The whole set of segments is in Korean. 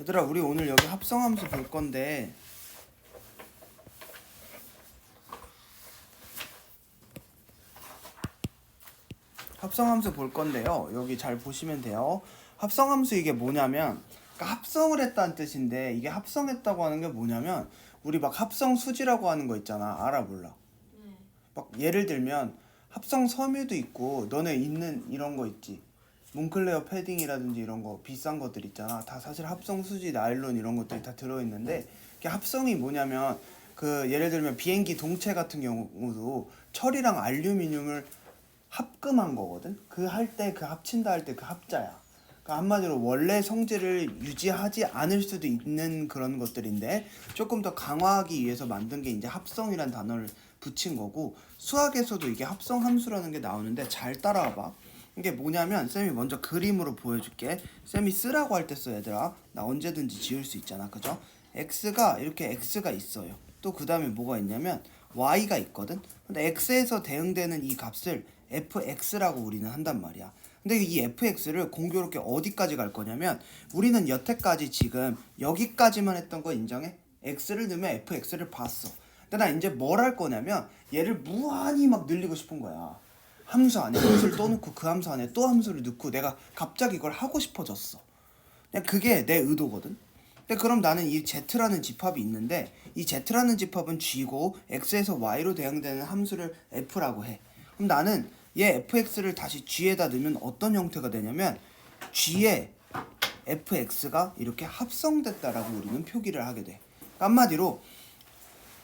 얘들아, 우리 오늘 여기 합성함수 볼 건데 합성함수 볼 건데요. 여기 잘 보시면 돼요. 합성함수 이게 뭐냐면, 그러니까 합성을 했다는 뜻인데, 이게 합성했다고 하는 게 뭐냐면, 우리 막 합성수지라고 하는 거 있잖아. 알아 몰라? 막 예를 들면 합성 섬유도 있고, 너네 있는 이런 거 있지. 몽클레어 패딩이라든지 이런 거 비싼 것들 있잖아. 다 사실 합성수지, 나일론 이런 것들이 다 들어있는데, 이게 합성이 뭐냐면, 그 예를 들면 비행기 동체 같은 경우도 철이랑 알루미늄을 합금한 거거든. 그 할 때, 그 합친다 할 때 그 합자야. 그러니까 한마디로 원래 성질을 유지하지 않을 수도 있는 그런 것들인데, 조금 더 강화하기 위해서 만든 게 이제 합성이란 단어를 붙인 거고, 수학에서도 이게 합성 함수라는 게 나오는데 잘 따라와 봐. 이게 뭐냐면, 쌤이 먼저 그림으로 보여줄게. 쌤이 쓰라고 할 때 써. 얘들아, 나 언제든지 지울 수 있잖아, 그죠? x가 이렇게 x가 있어요. 또 그 다음에 뭐가 있냐면 y가 있거든. 근데 x에서 대응되는 이 값을 fx라고 우리는 한단 말이야. 근데 이 fx를 공교롭게 어디까지 갈 거냐면, 우리는 여태까지 지금 여기까지만 했던 거 인정해? x를 넣으면 fx를 봤어. 근데 나 이제 뭘 할 거냐면, 얘를 무한히 막 늘리고 싶은 거야. 함수 안에 함수를 또 넣고 그 함수 안에 또 함수를 넣고, 내가 갑자기 이걸 하고 싶어졌어. 그냥 그게 내 의도거든. 근데 그럼 나는 이 z라는 집합이 있는데, 이 z라는 집합은 g고 x에서 y로 대응되는 함수를 f라고 해. 그럼 나는 얘 fx를 다시 g에다 넣으면 어떤 형태가 되냐면, g에 fx가 이렇게 합성됐다라고 우리는 표기를 하게 돼. 한마디로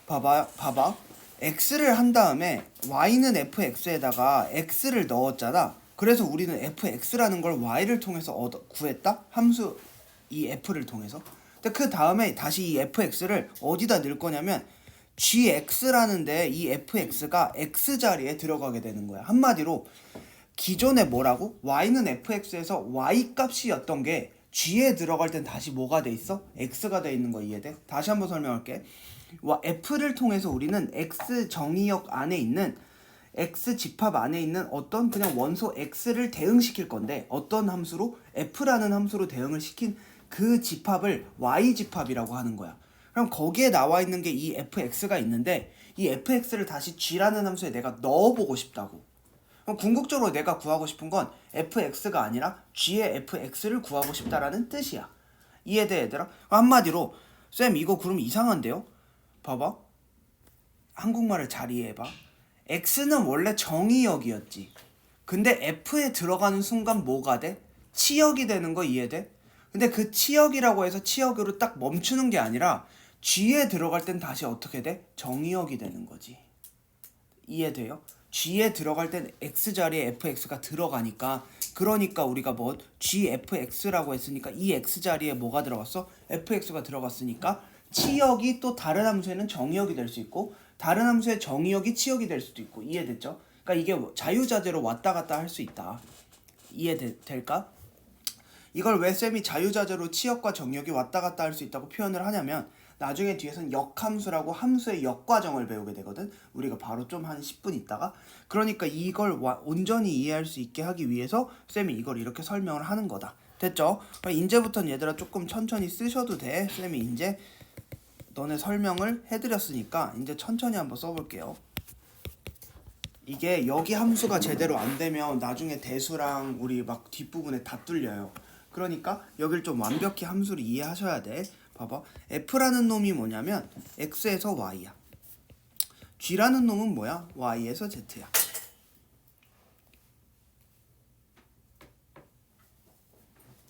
봐봐. x를 한 다음에 y는 fx에다가 x를 넣었잖아. 그래서 우리는 fx라는 걸 y를 통해서 구했다? 함수 이 f를 통해서. 근데 그 다음에 다시 이 fx를 어디다 넣을 거냐면, gx라는데 이 fx가 x 자리에 들어가게 되는 거야. 한마디로 기존에 뭐라고? y는 fx에서 y 값이었던 게 g에 들어갈 땐 다시 뭐가 돼 있어? x가 돼 있는 거 이해돼? 다시 한번 설명할게. f를 통해서 우리는 x 정의역 안에 있는 x 집합 안에 있는 어떤 그냥 원소 x를 대응시킬 건데, 어떤 함수로? f라는 함수로 대응을 시킨 그 집합을 y 집합이라고 하는 거야. 그럼 거기에 나와 있는 게 이 fx가 있는데, 이 fx를 다시 g라는 함수에 내가 넣어보고 싶다고. 그럼 궁극적으로 내가 구하고 싶은 건 fx가 아니라 g의 fx를 구하고 싶다라는 뜻이야. 이해돼 얘들아? 한마디로 쌤 이거 그럼 이상한데요? 봐봐. 한국말을 잘 이해해봐. x는 원래 정의역이었지. 근데 f에 들어가는 순간 뭐가 돼? 치역이 되는 거 이해돼? 근데 그 치역이라고 해서 치역으로 딱 멈추는 게 아니라 g에 들어갈 땐 다시 어떻게 돼? 정의역이 되는 거지. 이해돼요? g에 들어갈 땐 x 자리에 fx가 들어가니까, 그러니까 우리가 뭐 gfx라고 했으니까 이 x 자리에 뭐가 들어갔어? fx가 들어갔으니까 치역이 또 다른 함수에는 정의역이 될 수 있고, 다른 함수의 정의역이 치역이 될 수도 있고. 이해됐죠? 그러니까 이게 자유자재로 왔다 갔다 할 수 있다. 이해될까? 이걸 왜 쌤이 자유자재로 치역과 정역이 왔다 갔다 할 수 있다고 표현을 하냐면, 나중에 뒤에선 역함수라고 함수의 역과정을 배우게 되거든. 우리가 바로 좀 한 10분 있다가. 그러니까 이걸 온전히 이해할 수 있게 하기 위해서 쌤이 이걸 이렇게 설명을 하는 거다. 됐죠? 이제부터는 얘들아 조금 천천히 쓰셔도 돼. 쌤이 이제 너네 설명을 해드렸으니까 이제 천천히 한번 써볼게요. 이게 여기 함수가 제대로 안 되면 나중에 대수랑 우리 막 뒷부분에 다 뚫려요. 그러니까 여길 좀 완벽히 함수를 이해하셔야 돼. 봐봐. f라는 놈이 뭐냐면 x에서 y야. g라는 놈은 뭐야? y에서 z야.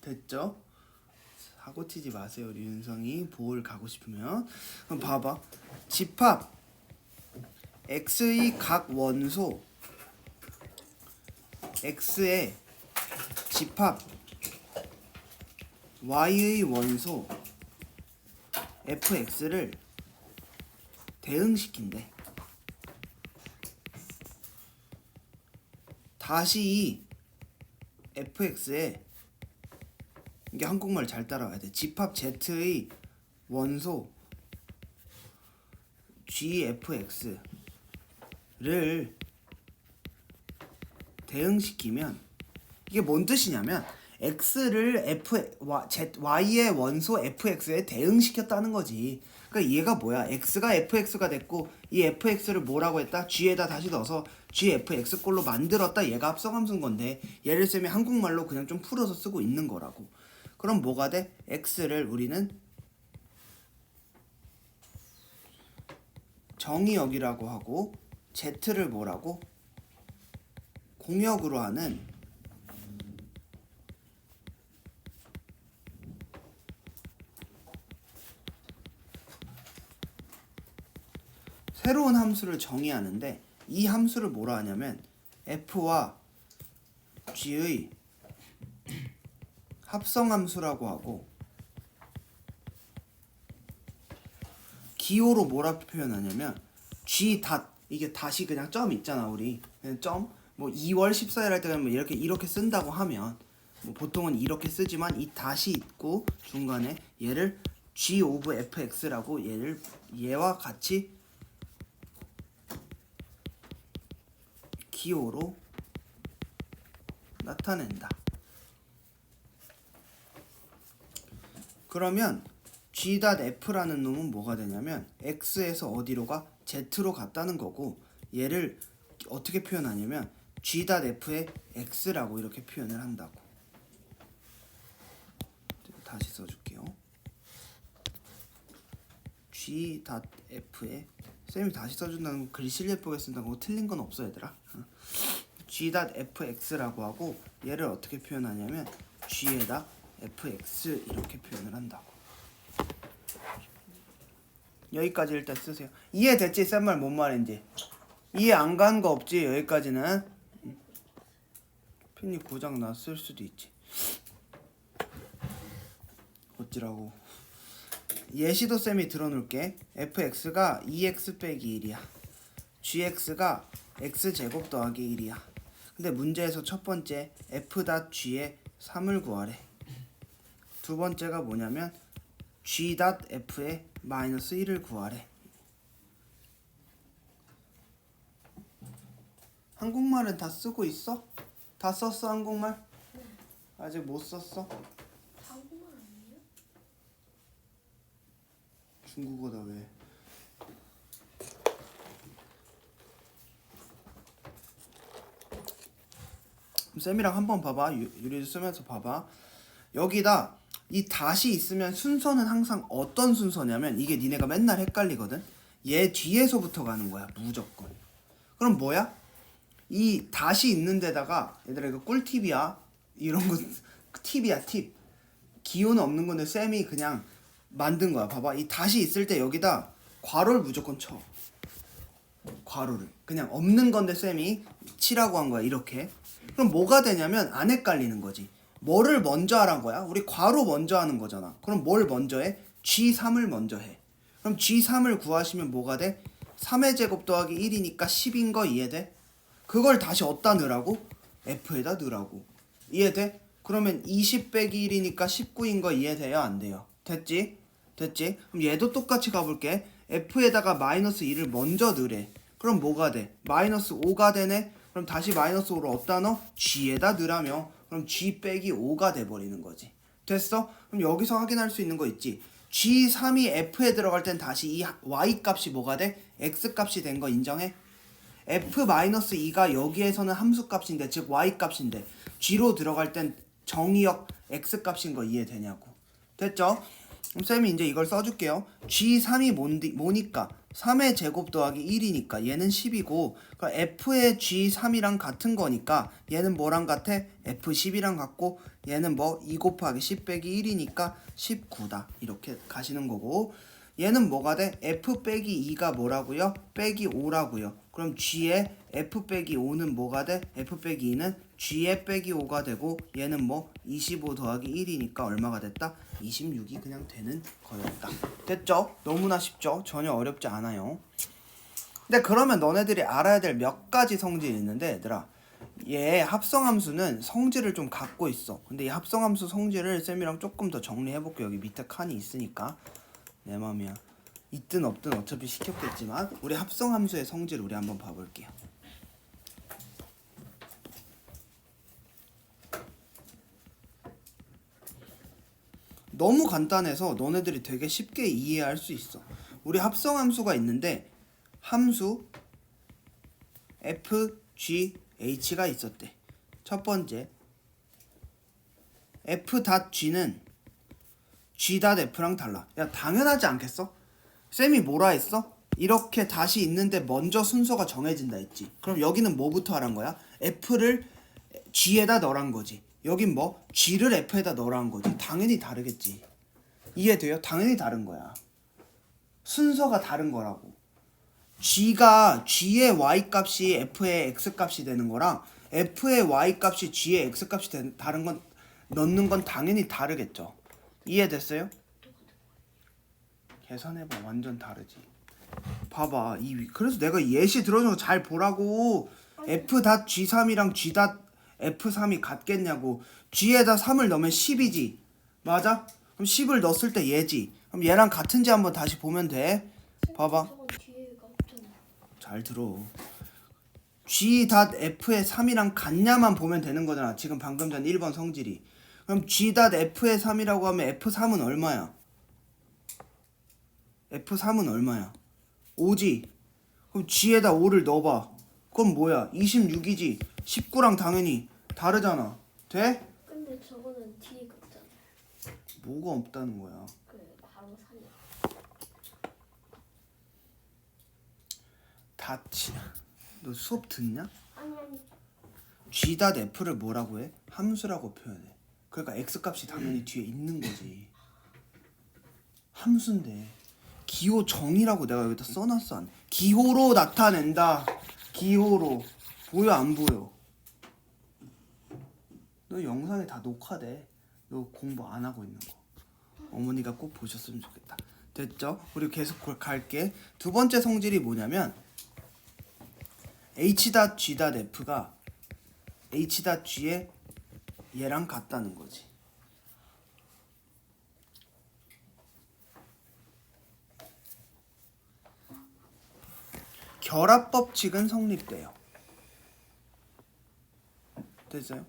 됐죠? 사고 치지 마세요, 류윤성이. 보홀 가고 싶으면. 그럼 봐봐. 집합 x의 각 원소 x의 집합 y의 원소 fx를 대응시킨대. 다시 이 fx에, 이게 한국말 잘 따라와야 돼. 집합 z의 원소 gfx를 대응시키면, 이게 뭔 뜻이냐면 x를 y의 원소 fx에 대응시켰다는 거지. 그러니까 얘가 뭐야? x가 fx가 됐고 이 fx를 뭐라고 했다? g에다 다시 넣어서 gfx 꼴로 만들었다. 얘가 합성함수인 건데 얘를 쌤이 한국말로 그냥 좀 풀어서 쓰고 있는 거라고. 그럼 뭐가 돼? x를 우리는 정의역이라고 하고 z를 뭐라고? 공역으로 하는 새로운 함수를 정의하는데 이 함수를 뭐라 하냐면 f와 g의 합성함수라고 하고 기호로 뭐라 표현하냐면 g 닷 이게 다시 그냥 점 있잖아 우리 그냥 점 뭐 2월 14일 할 때 그냥 이렇게 쓴다고 하면 뭐 보통은 이렇게 쓰지만 이 닷이 있고 중간에 얘를 g of fx라고 얘와 같이 기호로 나타낸다. 그러면 g.f라는 놈은 뭐가 되냐면 x에서 어디로 가? z로 갔다는 거고 얘를 어떻게 표현하냐면 g.f의 x라고 이렇게 표현을 한다고. 다시 써줄게요. g.f의 쌤이 다시 써준다는 건 글씨를 예쁘게 쓴다고 틀린 건 없어 얘들아. g.fx라고 하고 얘를 어떻게 표현하냐면 g에다 fx 이렇게 표현을 한다고. 여기까지 일단 쓰세요. 이해됐지? 쌤 말 뭔 말인지. 이해 안 가는 거 없지? 여기까지는. 핀이 고장 났을 수도 있지. 어찌라고. 예시도 쌤이 들어놓을게. fx가 2x 빼기 1이야. gx가 x제곱 더하기 1이야. 근데 문제에서 첫 번째 f.g의 3을 구하래. 두 번째가 뭐냐면 g.f의 마이너스 1을 구하래. 한국말은 다 쓰고 있어? 다 썼어 한국말? 네. 아직 못 썼어? 한국말 아니에요? 중국어다 왜? 쌤이랑 한번 봐봐. 유리도 쓰면서 봐봐. 여기다 이 닷이 있으면 순서는 항상 어떤 순서냐면 이게 니네가 맨날 헷갈리거든. 얘 뒤에서부터 가는 거야 무조건. 그럼 뭐야? 이 닷이 있는 데다가 얘들아 이거 꿀팁이야. 이런 거 팁이야 팁. 기호는 없는 건데 쌤이 그냥 만든 거야. 봐봐. 이 닷이 있을 때 여기다 괄호를 무조건 쳐. 괄호를. 그냥 없는 건데 쌤이 치라고 한 거야. 이렇게. 그럼 뭐가 되냐면 안 헷갈리는 거지. 뭐를 먼저 하란 거야? 우리 괄호 먼저 하는 거잖아. 그럼 뭘 먼저 해? G3을 먼저 해. 그럼 G3을 구하시면 뭐가 돼? 3의 제곱 더하기 1이니까 10인 거 이해돼? 그걸 다시 어디다 넣으라고? F에다 넣으라고. 이해돼? 그러면 20 빼기 1이니까 19인 거 이해돼요? 안 돼요? 됐지? 됐지? 그럼 얘도 똑같이 가볼게. F에다가 마이너스 2를 먼저 넣으래. 그럼 뭐가 돼? 마이너스 5가 되네? 그럼 다시 마이너스 5를 어디다 넣어? G에다 넣으라며. 그럼 G 빼기 5가 돼버리는 거지. 됐어? 그럼 여기서 확인할 수 있는 거 있지? G3이 F에 들어갈 땐 다시 이 Y 값이 뭐가 돼? X 값이 된 거 인정해? F-2가 여기에서는 함수 값인데 즉 Y 값인데 G로 들어갈 땐 정의역 X 값인 거 이해되냐고. 됐죠? 그럼 쌤이 이제 이걸 써줄게요. G3이 뭐니까 3의 제곱 더하기 1이니까 얘는 10이고 그러니까 F의 G3이랑 같은 거니까 얘는 뭐랑 같아? F10이랑 같고 얘는 뭐 2 곱하기 10 빼기 1이니까 19다 이렇게 가시는 거고 얘는 뭐가 돼? F 빼기 2가 뭐라고요? 빼기 5라고요. 그럼 G의 F 빼기 5는 뭐가 돼? F 빼기 2는 G의 빼기 5가 되고 얘는 뭐 25 더하기 1이니까 얼마가 됐다? 26이 그냥 되는 거였다. 됐죠? 너무나 쉽죠? 전혀 어렵지 않아요. 근데 그러면 너네들이 알아야 될 몇 가지 성질이 있는데 얘들아 얘 합성함수는 성질을 좀 갖고 있어. 근데 이 합성함수 성질을 쌤이랑 조금 더 정리해볼게요. 여기 밑에 칸이 있으니까 내 맘이야. 있든 없든 어차피 시켰겠지만 우리 합성함수의 성질 우리 한번 봐볼게요. 너무 간단해서 너네들이 되게 쉽게 이해할 수 있어. 우리 합성함수가 있는데 함수 f, g, h가 있었대. 첫 번째 f.g는 g.f랑 달라. 야 당연하지 않겠어? 쌤이 뭐라 했어? 이렇게 다시 있는데 먼저 순서가 정해진다 했지. 그럼 여기는 뭐부터 하란 거야? f를 g에다 넣으란 거지. 여긴 뭐? g를 f에다 넣으란 거지. 당연히 다르겠지. 이해돼요? 당연히 다른 거야. 순서가 다른 거라고. g의 y 값이 f의 x 값이 되는 거랑 f의 y 값이 g의 x 값이 다른 건 넣는 건 당연히 다르겠죠. 이해됐어요? 계산해봐. 완전 다르지. 봐봐. 그래서 내가 예시 들어준 거 잘 보라고. f.g3이랑 g.f3이 같겠냐고. g에다 3을 넣으면 10이지. 맞아? 그럼 10을 넣었을 때 얘지. 그럼 얘랑 같은지 한번 다시 보면 돼. 봐봐. 저건 뒤에가 없잖아. 잘 들어. g.f의 3이랑 같냐만 보면 되는 거잖아. 지금 방금 전 1번 성질이. 그럼 g.f의 3이라고 하면 f3은 얼마야? f3은 얼마야? 5지. 그럼 g에다 5를 넣어봐. 그럼 뭐야? 26이지. 19랑 당연히 다르잖아. 돼? 근데 저거는 뒤에가 없잖아. 뭐가 없다는 거야? 그 바로 3이야. 다치. 너 수업 듣냐? 아니. g.f를 뭐라고 해? 함수라고 표현해. 그러니까 x 값이 당연히 뒤에 있는 거지. 함수인데 기호 정의라고 내가 여기다 써놨어. 안? 기호로 나타낸다. 기호로. 보여 안 보여? 너 영상에 다 녹화돼. 너 공부 안 하고 있는 거. 어머니가 꼭 보셨으면 좋겠다. 됐죠? 우리 계속 갈게. 두 번째 성질이 뭐냐면 h.g.f가 h.g에 얘랑 같다는 거지. 결합 법칙은 성립돼요. 됐어요?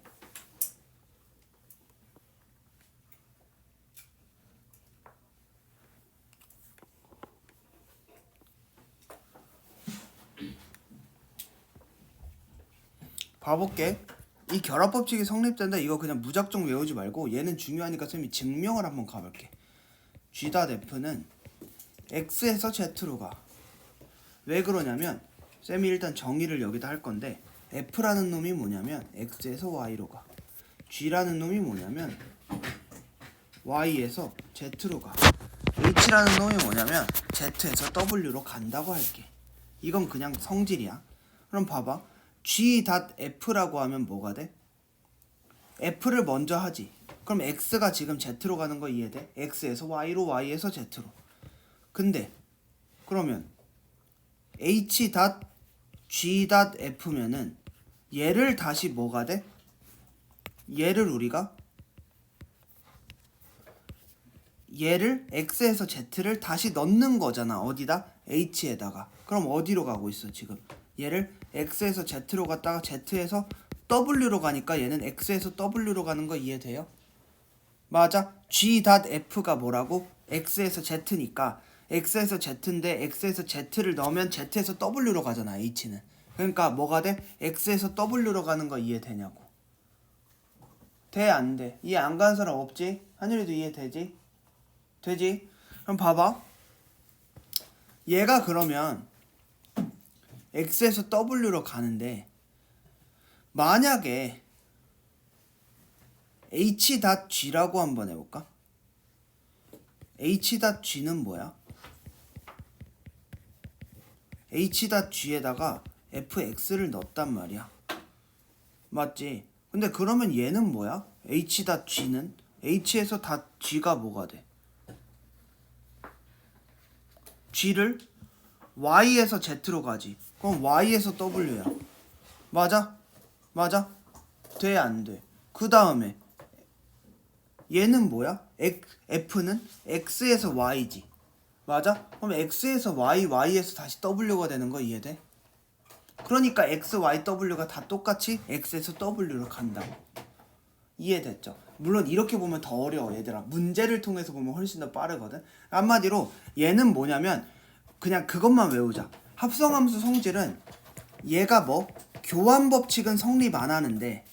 봐볼게. 이 결합 법칙이 성립된다. 이거 그냥 무작정 외우지 말고 얘는 중요하니까 쌤이 증명을 한번 가볼게. g.f는 x에서 z로 가. 왜 그러냐면 쌤이 일단 정의를 여기다 할 건데 f라는 놈이 뭐냐면 x에서 y로 가. g라는 놈이 뭐냐면 y에서 z로 가. h라는 놈이 뭐냐면 z에서 w로 간다고 할게. 이건 그냥 성질이야. 그럼 봐봐. g.f라고 하면 뭐가 돼? f를 먼저 하지. 그럼 x가 지금 z로 가는 거 이해돼? x에서 y로 y에서 z로. 근데 그러면 h.g.f면은 얘를 다시 뭐가 돼? 얘를 우리가 얘를 x에서 z를 다시 넣는 거잖아. 어디다? h에다가. 그럼 어디로 가고 있어 지금? 얘를 x에서 z로 갔다가 z에서 w로 가니까 얘는 x에서 w로 가는 거 이해돼요? 맞아. g.f가 뭐라고? x에서 z니까 x에서 z인데 x에서 z를 넣으면 z에서 w로 가잖아. h는. 그러니까 뭐가 돼? x에서 w로 가는 거 이해되냐고. 돼? 안 돼? 이해 안 가는 사람 없지? 한율이도 이해되지? 되지? 그럼 봐봐. 얘가 그러면 x에서 w로 가는데 만약에 h.g라고 한번 해볼까? h.g는 뭐야? h.g에다가 fx를 넣었단 말이야. 맞지? 근데 그러면 얘는 뭐야? h.g는? h에서 다 g가 뭐가 돼? g를 y에서 z로 가지. 그럼 y에서 w야. 맞아? 맞아? 돼? 안 돼? 그 다음에 얘는 뭐야? f는 x에서 y지. 맞아? 그럼 x에서 y, y에서 다시 w가 되는 거 이해돼? 그러니까 x, y, w가 다 똑같이 x에서 w로 간다고. 이해됐죠? 물론 이렇게 보면 더 어려워 얘들아. 문제를 통해서 보면 훨씬 더 빠르거든. 한마디로 얘는 뭐냐면 그냥 그것만 외우자. 합성함수 성질은 얘가 뭐 교환 법칙은 성립 안 하는데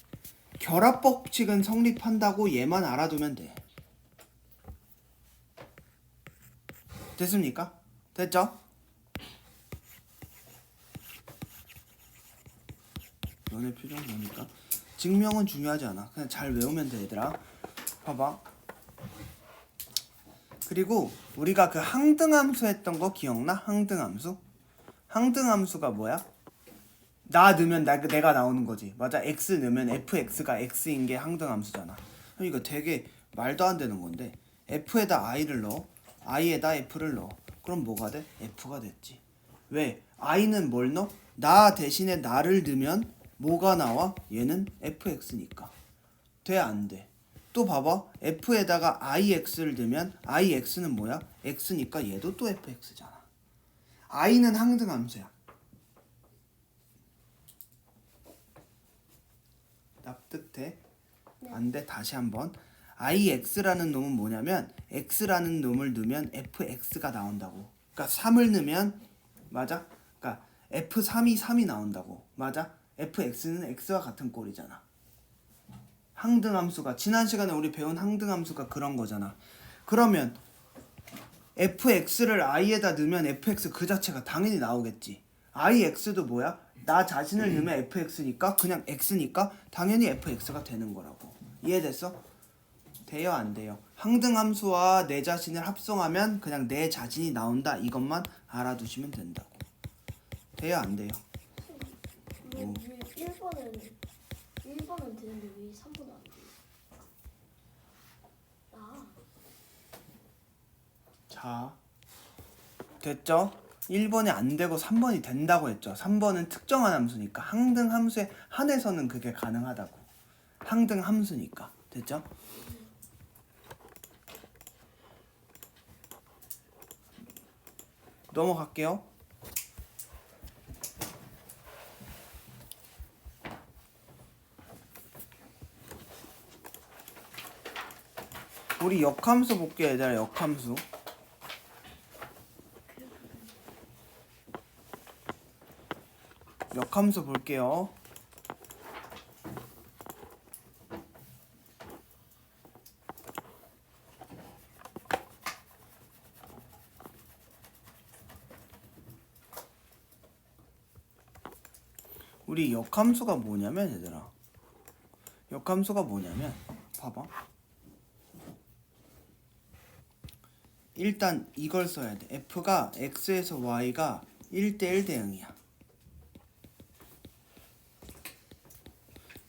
결합 법칙은 성립한다고 얘만 알아두면 돼. 됐습니까? 됐죠? 너네 표정 보니까 증명은 중요하지 않아. 그냥 잘 외우면 돼 얘들아. 봐봐. 그리고 우리가 그 항등함수 했던 거 기억나? 항등함수? 항등함수가 뭐야? 나 넣으면 내가 나오는 거지. 맞아. x 넣으면 fx가 x인 게 항등함수잖아. 그럼 이거 되게 말도 안 되는 건데 f에다 i를 넣어, i에다 f를 넣어. 그럼 뭐가 돼? f가 됐지. 왜? i는 뭘 넣어? 나 대신에 나를 넣으면 뭐가 나와? 얘는 fx니까. 돼? 안 돼? 또 봐봐. f에다가 ix를 넣으면 ix는 뭐야? x니까 얘도 또 fx잖아. i는 항등함수야. 납득돼? 네. 안 돼? 다시 한번. ix라는 놈은 뭐냐면 x라는 놈을 넣으면 fx가 나온다고. 그러니까 3을 넣으면 맞아? 그러니까 f3이 3이 나온다고. 맞아? fx는 x와 같은 꼴이잖아. 항등함수가 지난 시간에 우리 배운 항등함수가 그런 거잖아. 그러면 fx를 i에다 넣으면 fx 그 자체가 당연히 나오겠지. ix도 뭐야? 나 자신을 넣으면 fx니까 그냥 x니까 당연히 fx가 되는 거라고. 이해됐어? 돼요 안 돼요? 항등함수와 내 자신을 합성하면 그냥 내 자신이 나온다. 이것만 알아두시면 된다고. 돼요 안 돼요? 왜 1번은 되는데 왜 3번은 안 돼? 자, 됐죠? 1번이 안 되고 3번이 된다고 했죠. 3번은 특정한 함수니까 항등함수에 한해서는 그게 가능하다고. 항등함수니까. 됐죠? 넘어갈게요. 우리 역함수 볼게요 얘들아. 역함수. 역함수 볼게요. 우리 역함수가 뭐냐면 얘들아. 역함수가 뭐냐면 봐봐. 일단 이걸 써야 돼. f가 x에서 y가 1대1 대응이야.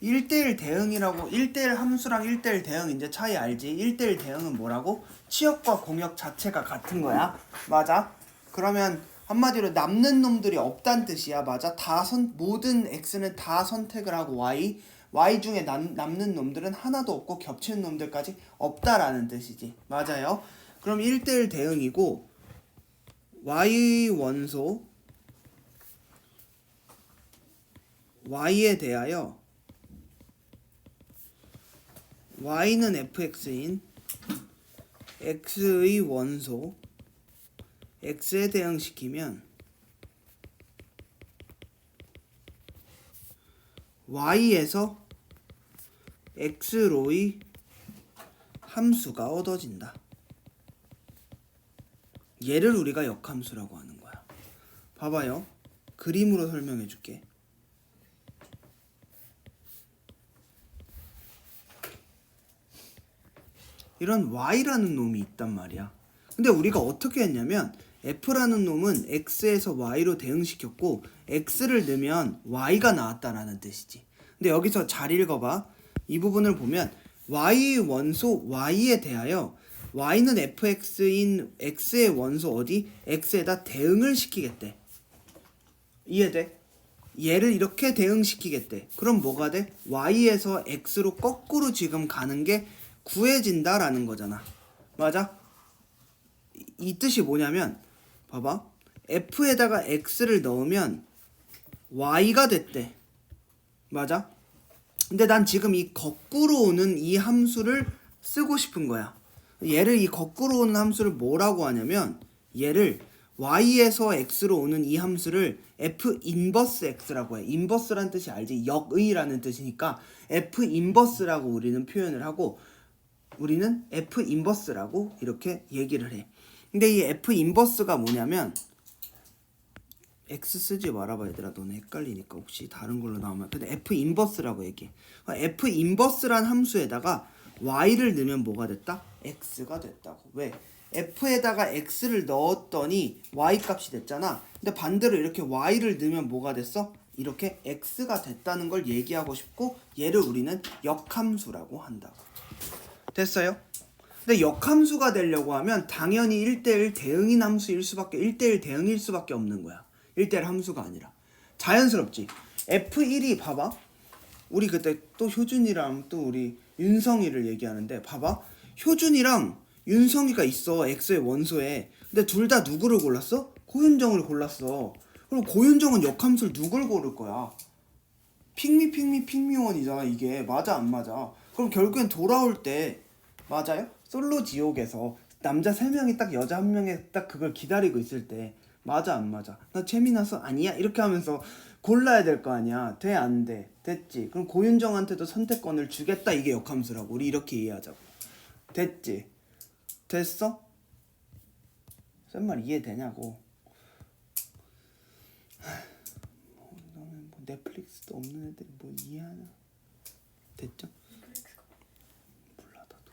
1대1 대응이라고 1대1 함수랑 1대1 대응 이제 차이 알지? 1대1 대응은 뭐라고? 치역과 공역 자체가 같은 거야. 맞아? 그러면 한마디로 남는 놈들이 없단 뜻이야. 맞아? 모든 x는 다 선택을 하고 y 중에 남는 놈들은 하나도 없고 겹치는 놈들까지 없다라는 뜻이지. 맞아요? 그럼 1대1 대응이고 y 원소 y에 대하여 y는 fx인 x의 원소 x에 대응시키면 y에서 x로의 함수가 얻어진다. 얘를 우리가 역함수라고 하는 거야. 봐봐요. 그림으로 설명해 줄게. 이런 y라는 놈이 있단 말이야. 근데 우리가 어떻게 했냐면 f라는 놈은 x에서 y로 대응시켰고 x를 넣으면 y가 나왔다라는 뜻이지. 근데 여기서 잘 읽어봐. 이 부분을 보면 y 원소 y에 대하여 y는 fx인 x의 원소 어디? x에다 대응을 시키겠대. 이해돼? 얘를 이렇게 대응시키겠대. 그럼 뭐가 돼? y에서 x로 거꾸로 지금 가는 게 구해진다라는 거잖아. 맞아? 이 뜻이 뭐냐면 봐봐. f에다가 x를 넣으면 y가 됐대. 맞아? 근데 난 지금 이 거꾸로 오는 이 함수를 쓰고 싶은 거야. 얘를 이 거꾸로 오는 함수를 뭐라고 하냐면 얘를 y에서 x로 오는 이 함수를 f 인버스 x라고 해. 인버스란 뜻이 알지? 역의라는 뜻이니까 f 인버스라고 우리는 표현을 하고 우리는 f 인버스라고 이렇게 얘기를 해. 근데 이 f 인버스가 뭐냐면 x 쓰지 말아봐 얘들아. 너네 헷갈리니까 혹시 다른 걸로 나오면. 근데 f 인버스라고 얘기해. f 인버스란 함수에다가 y를 넣으면 뭐가 됐다? x가 됐다고. 왜? f에다가 x를 넣었더니 y 값이 됐잖아. 근데 반대로 이렇게 y를 넣으면 뭐가 됐어? 이렇게 x가 됐다는 걸 얘기하고 싶고 얘를 우리는 역함수라고 한다고. 됐어요? 근데 역함수가 되려고 하면 당연히 1대1 대응인 함수일 수밖에 1대1 대응일 수밖에 없는 거야. 1대1 함수가 아니라. 자연스럽지. F1이 봐봐. 우리 그때 또 효준이랑 또 우리 윤성이를 얘기하는데 봐봐. 효준이랑 윤성이가 있어. X의 원소에. 근데 둘 다 누구를 골랐어? 고윤정을 골랐어. 그럼 고윤정은 역함수를 누굴 고를 거야? 핑미원이잖아 이게. 맞아 안 맞아? 그럼 결국엔 돌아올 때 맞아요? 솔로 지옥에서 남자 3명이 딱 여자 1명에 딱 그걸 기다리고 있을 때 맞아 안 맞아? 나 재미나서 아니야? 이렇게 하면서 골라야 될 거 아니야. 돼 안 돼? 됐지? 그럼 고윤정한테도 선택권을 주겠다. 이게 역함수라고. 우리 이렇게 이해하자고. 됐지? 됐어? 쓴 말 이해되냐고. 너는 뭐 넷플릭스도 없는 애들이 뭐 이해하냐? 됐죠? 몰라 나도.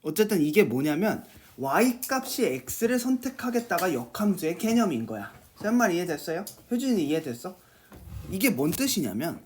어쨌든 이게 뭐냐면 y 값이 x를 선택하겠다가 역함수의 개념인 거야. 쓴 말 이해됐어요? 효준이 이해됐어? 이게 뭔 뜻이냐면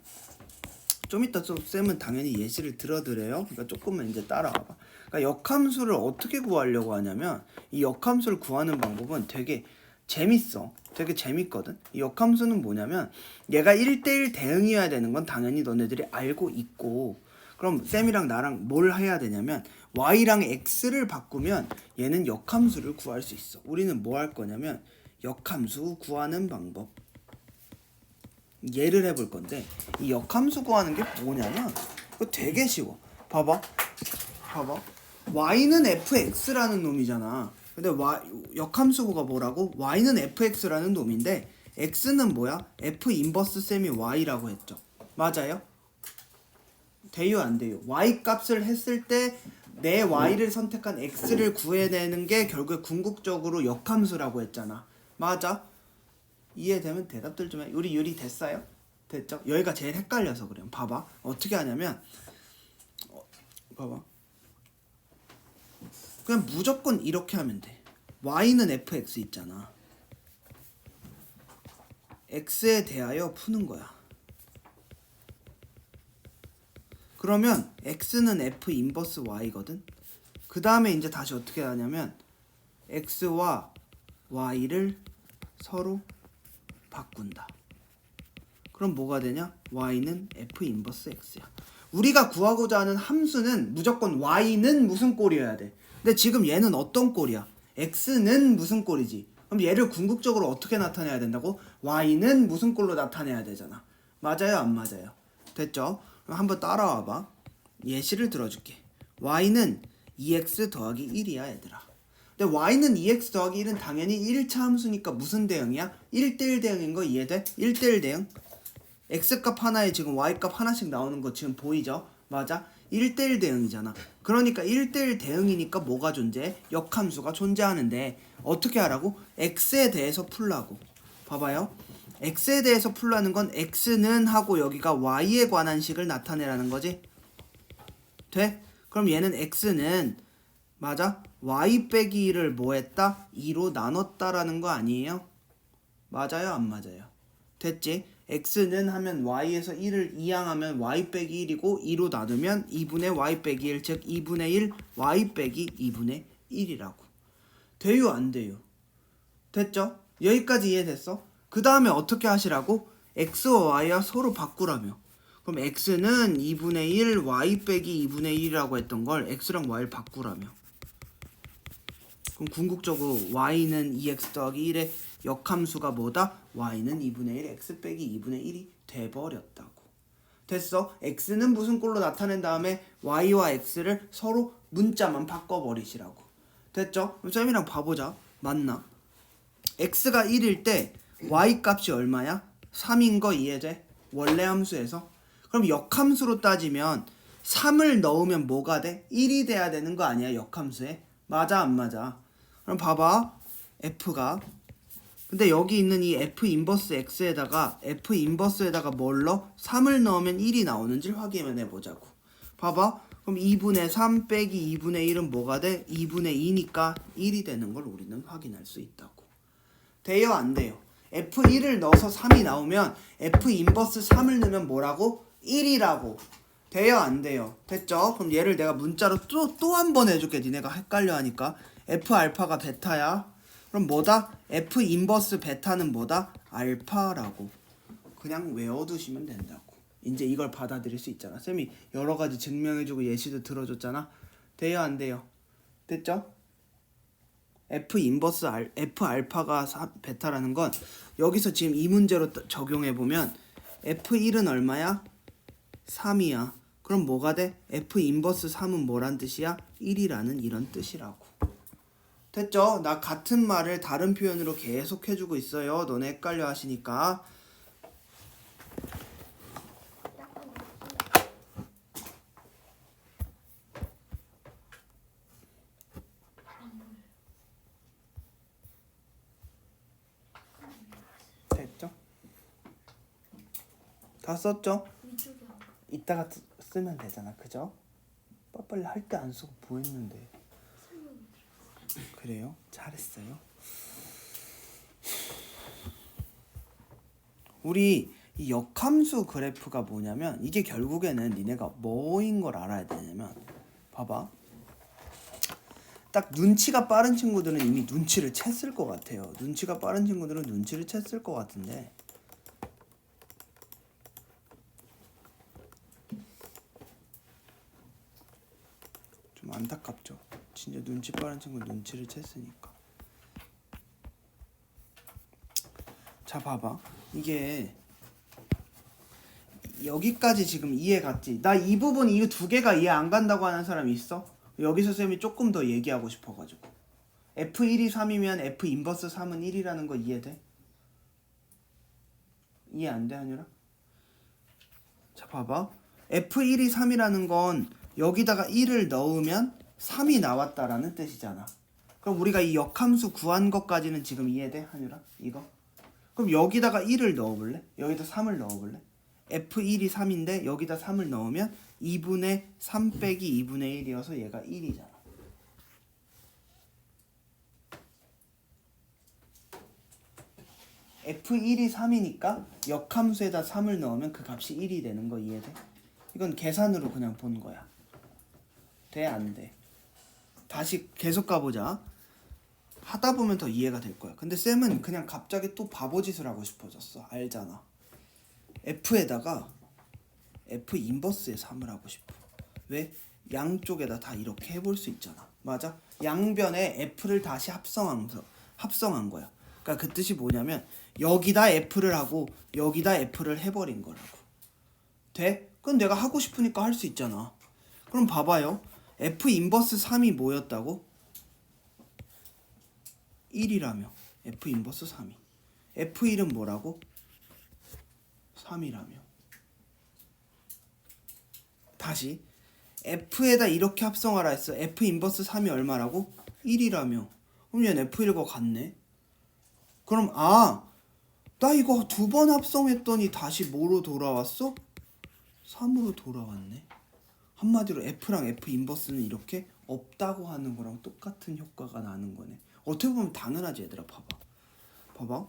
좀 이따 좀 쌤은 당연히 예시를 들어드려요. 그러니까 조금만 이제 따라와봐. 그러니까 역함수를 어떻게 구하려고 하냐면 이 역함수를 구하는 방법은 되게 재밌어. 되게 재밌거든. 이 역함수는 뭐냐면 얘가 1대1 대응이어야 되는 건 당연히 너네들이 알고 있고 그럼 쌤이랑 나랑 뭘 해야 되냐면 y랑 x를 바꾸면 얘는 역함수를 구할 수 있어. 우리는 뭐 할 거냐면 역함수 구하는 방법 예를 해볼 건데 이 역함수 구하는 게 뭐냐면 이거 되게 쉬워. 봐봐 y는 fx라는 놈이잖아. 근데 역함수가 뭐라고? y는 fx라는 놈인데 x는 뭐야? f 인버스 셈이 y라고 했죠. 맞아요? 돼요 안 돼요? y 값을 했을 때 내 y를 선택한 x를 구해내는 게 결국 궁극적으로 역함수라고 했잖아. 맞아? 이해되면 대답들 좀 해. 우리 유리 됐어요? 됐죠? 여기가 제일 헷갈려서 그래요. 봐봐. 어떻게 하냐면 봐봐. 그냥 무조건 이렇게 하면 돼. y는 fx 있잖아. x에 대하여 푸는 거야. 그러면 x는 f 인버스 y거든. 그 다음에 이제 다시 어떻게 하냐면 x와 y를 서로 바꾼다. 그럼 뭐가 되냐? y는 f 인버스 x야. 우리가 구하고자 하는 함수는 무조건 y는 무슨 꼴이어야 돼. 근데 지금 얘는 어떤 꼴이야? x는 무슨 꼴이지? 그럼 얘를 궁극적으로 어떻게 나타내야 된다고? y는 무슨 꼴로 나타내야 되잖아. 맞아요 안 맞아요? 됐죠? 그럼 한번 따라와봐. 예시를 들어줄게. y는 2x 더하기 1이야 얘들아. 근데 y는 2x 더하기 1은 당연히 1차 함수니까 무슨 대응이야? 1대1 대응인 거 이해돼? 1대1 대응. x값 하나에 지금 y값 하나씩 나오는 거 지금 보이죠? 맞아? 1대1 대응이잖아. 그러니까 1대1 대응이니까 뭐가 존재해? 역함수가 존재하는데 어떻게 하라고? x에 대해서 풀라고. 봐봐요. x에 대해서 풀라는 건 x는 하고 여기가 y에 관한 식을 나타내라는 거지. 돼? 그럼 얘는 x는 맞아? y 빼기 1을 뭐 했다? 2로 나눴다라는 거 아니에요? 맞아요 안 맞아요? 됐지? x는 하면 y에서 1을 이항하면 y 빼기 1이고 2로 나누면 2분의 y 빼기 1 즉 2분의 1 y 빼기 2분의 1이라고. 돼요 안 돼요? 됐죠? 여기까지 이해됐어? 그 다음에 어떻게 하시라고? x와 y와 서로 바꾸라며. 그럼 x는 2분의 1 y 빼기 2분의 1이라고 했던 걸 x랑 y를 바꾸라며. 그럼 궁극적으로 y는 2x 더하기 1의 역함수가 뭐다? y는 2분의 1 x 빼기 2분의 1이 돼버렸다고. 됐어. x는 무슨 꼴로 나타낸 다음에 y와 x를 서로 문자만 바꿔버리시라고. 됐죠? 그럼 쌤이랑 봐보자. 맞나? x가 1일 때 y 값이 얼마야? 3인 거 이해돼? 원래 함수에서. 그럼 역함수로 따지면 3을 넣으면 뭐가 돼? 1이 돼야 되는 거 아니야? 역함수에. 맞아 안 맞아? 그럼 봐봐. f가 근데 여기 있는 이 f 인버스 x에다가 f 인버스에다가 뭘 넣어? 3을 넣으면 1이 나오는지 확인해 보자고. 봐봐. 그럼 2분의 3 빼기 2분의 1은 뭐가 돼? 2분의 2니까 1이 되는 걸 우리는 확인할 수 있다고. 돼요 안 돼요? f1을 넣어서 3이 나오면 f 인버스 3을 넣으면 뭐라고? 1이라고. 돼요 안 돼요? 됐죠? 그럼 얘를 내가 문자로 또 한 번 해줄게. 니네가 헷갈려 하니까. f 알파가 베타야. 그럼 뭐다? f 인버스 베타는 뭐다? 알파라고. 그냥 외워두시면 된다고. 이제 이걸 받아들일 수 있잖아. 쌤이 여러 가지 증명해주고 예시도 들어줬잖아. 돼요 안 돼요? 됐죠? f 인버스 f 알파가 베타라는 건 여기서 지금 이 문제로 적용해 보면 f1은 얼마야? 3이야. 그럼 뭐가 돼? f 인버스 3은 뭐란 뜻이야? 1이라는 이런 뜻이라고. 됐죠? 나 같은 말을 다른 표현으로 계속 해주고 있어요. 너네 헷갈려 하시니까. 됐죠? 다 썼죠? 위쪽이 안 보여. 이따가 쓰면 되잖아. 그죠? 빨리 할 때 안 쓰고 뭐 했는데. 그래요? 잘했어요. 우리 이 역함수 그래프가 뭐냐면 이게 결국에는 니네가 뭐인 걸 알아야 되냐면 봐봐. 딱 눈치가 빠른 친구들은 이미 눈치를 챘을 것 같아요. 눈치가 빠른 친구들은 눈치를 챘을 것 같은데 좀 안타깝죠. 진짜 눈치 빠른 친구 눈치를 챘으니까. 자 봐봐. 이게 여기까지 지금 이해 갔지? 나 이 부분 이 두 개가 이해 안 간다고 하는 사람 있어? 여기서 쌤이 조금 더 얘기하고 싶어가지고. F1이 3이면 F 인버스 3은 1이라는 거 이해돼? 이해 안 돼, 한유라? 자 봐봐. F1이 3이라는 건 여기다가 1을 넣으면 3이 나왔다라는 뜻이잖아. 그럼 우리가 이 역함수 구한 것까지는 지금 이해돼, 한유라? 이거? 그럼 여기다가 1을 넣어볼래? 여기다 3을 넣어볼래? F1이 3인데 여기다 3을 넣으면 2분의 3 빼기 2분의 1이어서 얘가 1이잖아. F1이 3이니까 역함수에다 3을 넣으면 그 값이 1이 되는 거 이해돼? 이건 계산으로 그냥 본 거야. 돼? 안 돼? 다시 계속 가보자. 하다 보면 더 이해가 될 거야. 근데 쌤은 그냥 갑자기 또 바보짓을 하고 싶어졌어. 알잖아. F에다가 F 인버스에 3을 하고 싶어. 왜? 양쪽에다 다 이렇게 해볼 수 있잖아. 맞아? 양변에 F를 다시 합성한 거야. 그러니까 그 뜻이 뭐냐면 여기다 F를 하고 여기다 F를 해버린 거라고. 돼? 그건 내가 하고 싶으니까 할 수 있잖아. 그럼 봐봐요. F 인버스 3이 뭐였다고? 1이라며. F 인버스 3이. F1은 뭐라고? 3이라며. 다시 F에다 이렇게 합성하라 했어. F 인버스 3이 얼마라고? 1이라며. 그럼 얘는 F1과 같네. 그럼 나 이거 두 번 합성했더니 다시 뭐로 돌아왔어? 3으로 돌아왔네. 한마디로 F랑 F 인버스는 이렇게 없다고 하는 거랑 똑같은 효과가 나는 거네. 어떻게 보면 당연하지 얘들아. 봐봐.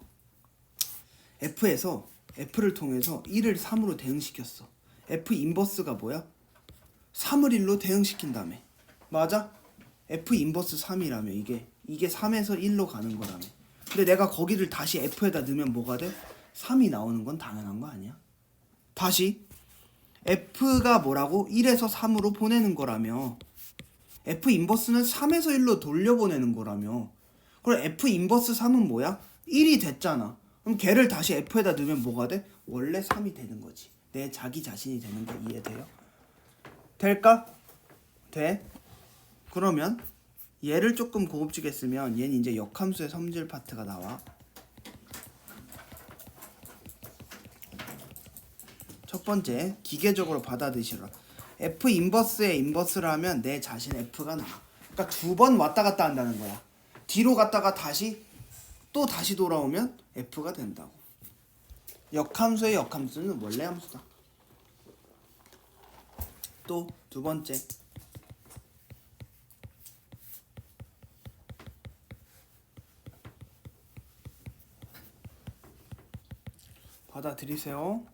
F에서 F를 통해서 1을 3으로 대응시켰어. F 인버스가 뭐야? 3을 1로 대응시킨 다음에. 맞아? F 인버스 3이라며. 이게 3에서 1로 가는 거라며. 근데 내가 거기를 다시 F에다 넣으면 뭐가 돼? 3이 나오는 건 당연한 거 아니야? 다시 F가 뭐라고? 1에서 3으로 보내는 거라며. F 인버스는 3에서 1로 돌려보내는 거라며. 그럼 F 인버스 3은 뭐야? 1이 됐잖아. 그럼 걔를 다시 F에다 넣으면 뭐가 돼? 원래 3이 되는 거지. 내 자기 자신이 되는 거 이해돼요? 될까? 돼? 그러면 얘를 조금 고급지게 쓰면 얘는 이제 역함수의 섬질 파트가 나와. 첫 번째, 기계적으로 받아들이시라. F 인버스에 인버스를 하면 내 자신 F가 나와. 그러니까 두 번 왔다 갔다 한다는 거야. 뒤로 갔다가 다시 또 다시 돌아오면 F가 된다고. 역함수의 역함수는 원래 함수다. 또 두 번째, 받아들이세요.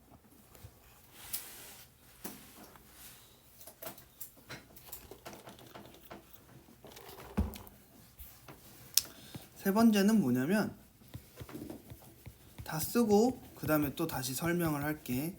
세 번째는 뭐냐면 다 쓰고 그 다음에 또 다시 설명을 할게.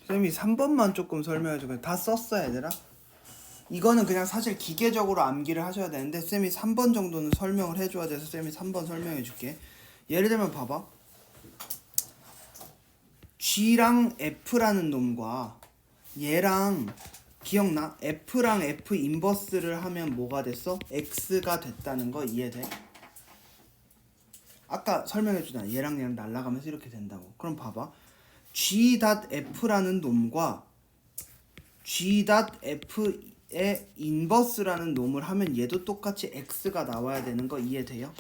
쌤이 3번만 조금 설명해주고 다 썼어 얘들아? 이거는 그냥 사실 기계적으로 암기를 하셔야 되는데 쌤이 3번 정도는 설명을 해줘야 돼서 쌤이 3번 설명해줄게. 예를 들면 봐봐, G랑 F라는 놈과 얘랑 기억나? F랑 F 인버스를 하면 뭐가 됐어? X가 됐다는 거 이해돼? 아까 설명해주잖아. 얘랑 얘랑 날아가면서 이렇게 된다고. 그럼 봐봐, G.F라는 놈과 G.F의 인버스라는 놈을 하면 얘도 똑같이 X가 나와야 되는 거 이해돼요?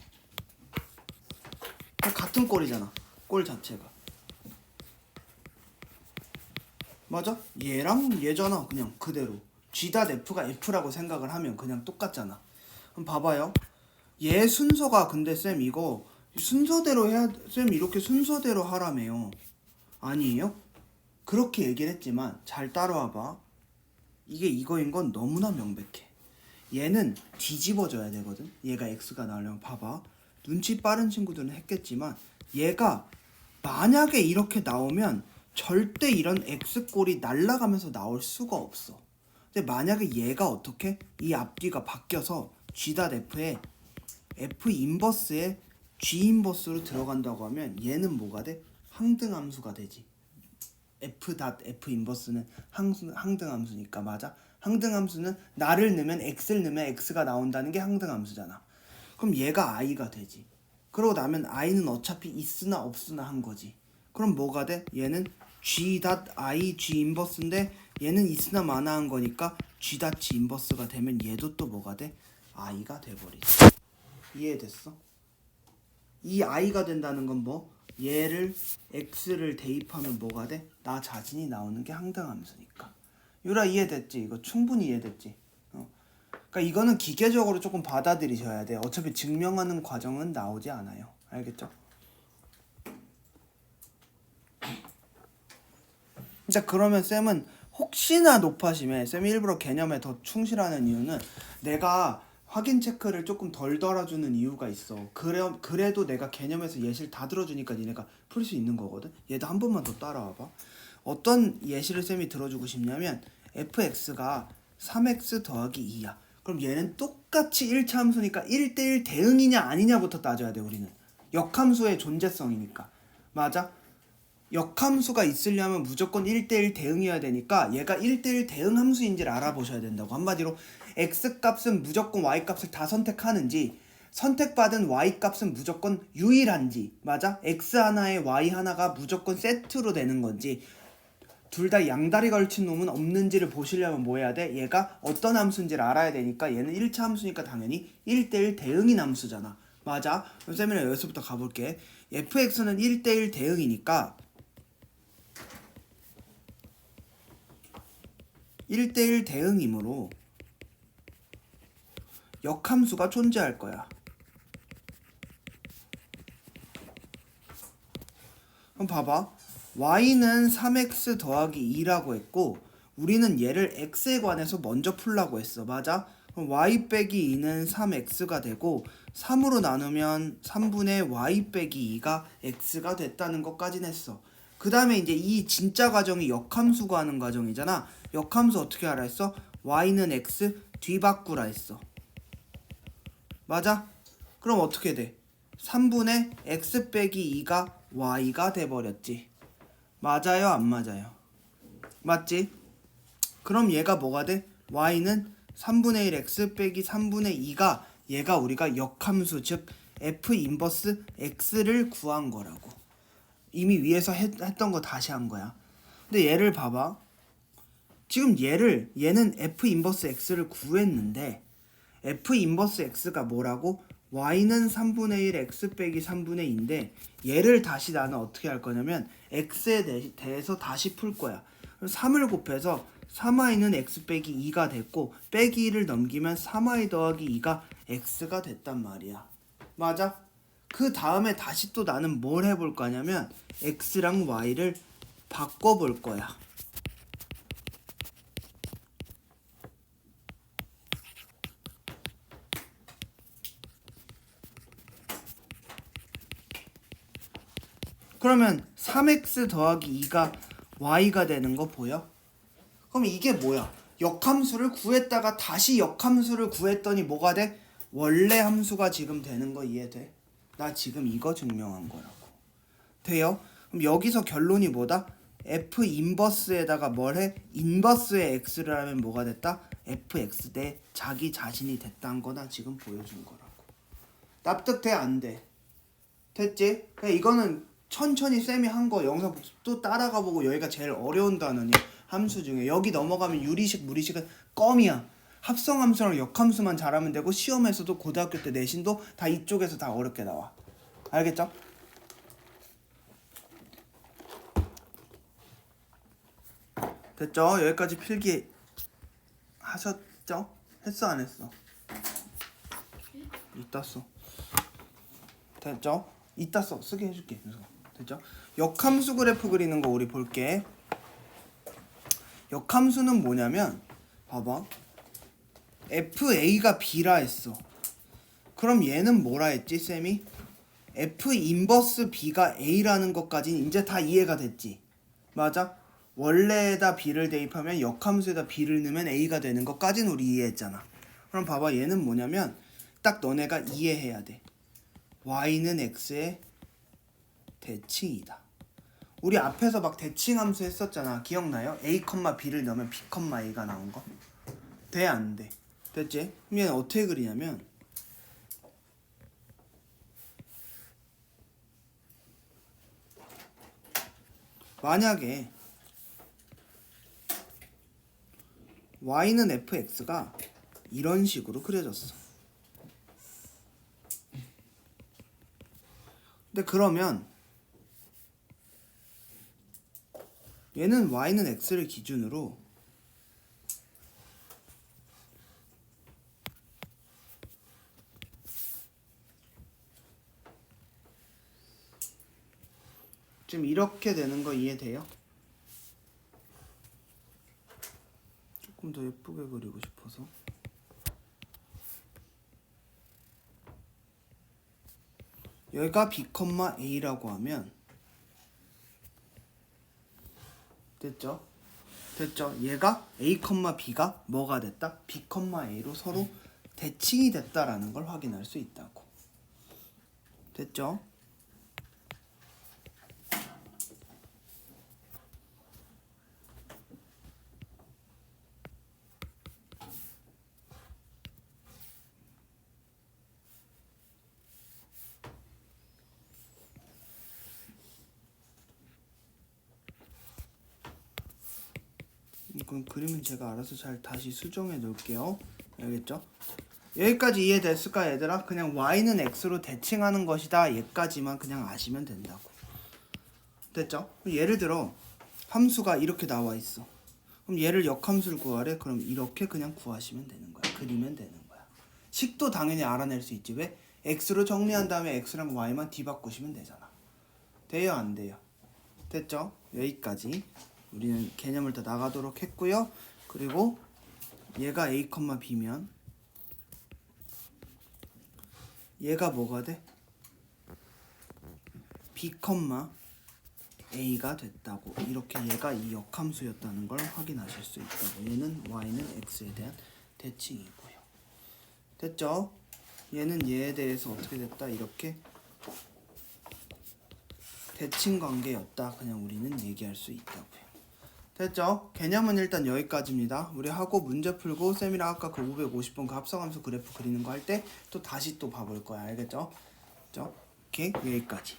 같은 꼴이잖아. 꼴 자체가. 맞아? 얘랑 얘잖아. 그냥 그대로. G.F가 F라고 생각을 하면 그냥 똑같잖아. 그럼 봐봐요. 얘 순서가 근데 쌤 이거 순서대로 해야, 쌤 이렇게 순서대로 하라며요. 아니에요? 그렇게 얘기를 했지만 잘 따라와봐. 이게 이거인 건 너무나 명백해. 얘는 뒤집어져야 되거든. 얘가 X가 나오려면 봐봐. 눈치 빠른 친구들은 했겠지만 얘가 만약에 이렇게 나오면 절대 이런 X꼴이 날아가면서 나올 수가 없어. 근데 만약에 얘가 어떻게? 이 앞뒤가 바뀌어서 G.F에 F 인버스에 G 인버스로 들어간다고 하면 얘는 뭐가 돼? 항등함수가 되지. F.F 인버스는 항등함수니까. 맞아? 항등함수는 나를 넣으면 X를 넣으면 X가 나온다는 게 항등함수잖아. 그럼 얘가 I가 되지. 그러고 나면 I는 어차피 있으나 없으나 한 거지. 그럼 뭐가 돼? 얘는 G.I G 인버스인데 얘는 있으나 마나 한 거니까 G.G 인버스가 되면 얘도 또 뭐가 돼? I가 돼버리지. 이해됐어? 이 I가 된다는 건 뭐? 얘를 X를 대입하면 뭐가 돼? 나 자신이 나오는 게 항등함수니까. 유라 이해됐지? 이거 충분히 이해됐지? 그러니까 이거는 기계적으로 조금 받아들이셔야 돼. 어차피 증명하는 과정은 나오지 않아요. 알겠죠? 자, 그러면 쌤은 혹시나 높아심에 쌤이 일부러 개념에 더 충실하는 이유는 내가 확인 체크를 조금 덜 달아주는 이유가 있어. 그래도 내가 개념에서 예시를 다 들어주니까 니네가 풀 수 있는 거거든. 얘도 한 번만 더 따라와봐. 어떤 예시를 쌤이 들어주고 싶냐면 fx가 3x 더하기 2야. 그럼 얘는 똑같이 1차 함수니까 1대1 대응이냐 아니냐부터 따져야 돼. 우리는 역함수의 존재성이니까. 맞아? 역함수가 있으려면 무조건 1대1 대응이어야 되니까 얘가 1대1 대응 함수인지를 알아보셔야 된다고. 한마디로 x값은 무조건 y값을 다 선택하는지, 선택받은 y값은 무조건 유일한지. 맞아? x 하나에 y 하나가 무조건 세트로 되는 건지, 둘 다 양다리 걸친 놈은 없는지를 보시려면 뭐 해야 돼? 얘가 어떤 함수인지를 알아야 되니까 얘는 1차 함수니까 당연히 1대1 대응인 함수잖아. 맞아. 그럼 쌤이랑 여기서부터 가볼게. fx는 1대1 대응이니까 1대1 대응이므로 역함수가 존재할 거야. 그럼 봐봐. y는 3x 더하기 2라고 했고 우리는 얘를 x에 관해서 먼저 풀라고 했어. 맞아? 그럼 y 빼기 2는 3x가 되고 3으로 나누면 3분의 y 빼기 2가 x가 됐다는 것까진 했어. 그 다음에 이제 이 진짜 과정이 역함수 구하는 과정이잖아. 역함수 어떻게 하라 했어? y는 x 뒤바꾸라 했어. 맞아? 그럼 어떻게 돼? 3분의 x 빼기 2가 y가 돼버렸지. 맞아요? 안 맞아요? 맞지? 그럼 얘가 뭐가 돼? y는 3분의 1 x 빼기 3분의 2가 얘가 우리가 역함수 즉 f 인버스 x를 구한 거라고. 이미 위에서 했던 거 다시 한 거야. 근데 얘를 봐봐. 지금 얘는 f 인버스 x를 구했는데 f 인버스 x가 뭐라고? y는 3분의 1 x 빼기 3분의 2인데 얘를 다시 나는 어떻게 할 거냐면 x에 대해서 다시 풀 거야. 3을 곱해서 3y는 x 빼기 2가 됐고 빼기 2를 넘기면 3y 더하기 2가 x가 됐단 말이야. 맞아? 그 다음에 다시 또 나는 뭘 해볼 거냐면 x랑 y를 바꿔볼 거야. 그러면 3x 더하기 2가 y가 되는 거 보여? 그럼 이게 뭐야? 역함수를 구했다가 다시 역함수를 구했더니 뭐가 돼? 원래 함수가 지금 되는 거 이해돼? 나 지금 이거 증명한 거라고. 돼요? 그럼 여기서 결론이 뭐다? f 인버스에다가 뭘 해? 인버스의 x를 하면 뭐가 됐다? fx 대 자기 자신이 됐다는 거나 지금 보여준 거라고. 납득돼? 안 돼? 됐지? 그냥 이거는 천천히 쌤이 한 거 영상 또 따라가 보고 여기가 제일 어려운 단어냐 함수 중에 여기 넘어가면 유리식 무리식은 껌이야. 합성함수랑 역함수만 잘하면 되고 시험에서도 고등학교 때 내신도 다 이쪽에서 다 어렵게 나와. 알겠죠? 됐죠? 여기까지 필기 하셨죠? 했어 안 했어? 이따 써. 됐죠? 이따 써. 쓰게 해줄게. 됐죠? 역함수 그래프 그리는 거 우리 볼게. 역함수는 뭐냐면 봐봐. FA가 B라 했어. 그럼 얘는 뭐라 했지 쌤이? F 인버스 B가 A라는 것까지는 이제 다 이해가 됐지. 맞아? 원래에다 B를 대입하면 역함수에다 B를 넣으면 A가 되는 것까지는 우리 이해했잖아. 그럼 봐봐 얘는 뭐냐면 딱 너네가 이해해야 돼. Y는 X의 대칭이다. 우리 앞에서 막 대칭함수 했었잖아. 기억나요? A, B를 넣으면 B, A가 나온 거. 돼? 안 돼? 됐지? 그럼 얘는 어떻게 그리냐면 만약에 Y는 fx가 이런 식으로 그려졌어. 근데 그러면 얘는 y는 x를 기준으로 지금 이렇게 되는 거 이해돼요? 조금 더 예쁘게 그리고 싶어서 여기가 B, A라고 하면 됐죠? 됐죠? 얘가 A, B가 뭐가 됐다? B, A로 서로 대칭이 됐다라는 걸 확인할 수 있다고. 됐죠? 그럼 그림은 제가 알아서 잘 다시 수정해 놓을게요. 알겠죠? 여기까지 이해됐을까 얘들아? 그냥 y는 x로 대칭하는 것이다. 얘까지만 그냥 아시면 된다고. 됐죠? 예를 들어 함수가 이렇게 나와 있어. 그럼 얘를 역함수를 구하래. 그럼 이렇게 그냥 구하시면 되는 거야. 그리면 되는 거야. 식도 당연히 알아낼 수 있지. 왜? x로 정리한 다음에 x랑 y만 뒤바꾸시면 되잖아. 돼요 안 돼요? 됐죠? 여기까지 우리는 개념을 더 나가도록 했고요. 그리고 얘가 a, b면 얘가 뭐가 돼? b, a가 됐다고. 이렇게 얘가 이 역함수였다는 걸 확인하실 수 있다고. 얘는 y는 x에 대한 대칭이고요. 됐죠? 얘는 얘에 대해서 어떻게 됐다? 이렇게 대칭 관계였다. 그냥 우리는 얘기할 수 있다고요. 됐죠? 개념은 일단 여기까지입니다. 우리 하고 문제 풀고 쌤이랑 아까 그 550번 그 합성함수 그래프 그리는 거 할 때 또 다시 또 봐볼 거야. 알겠죠? 오케이? 여기까지.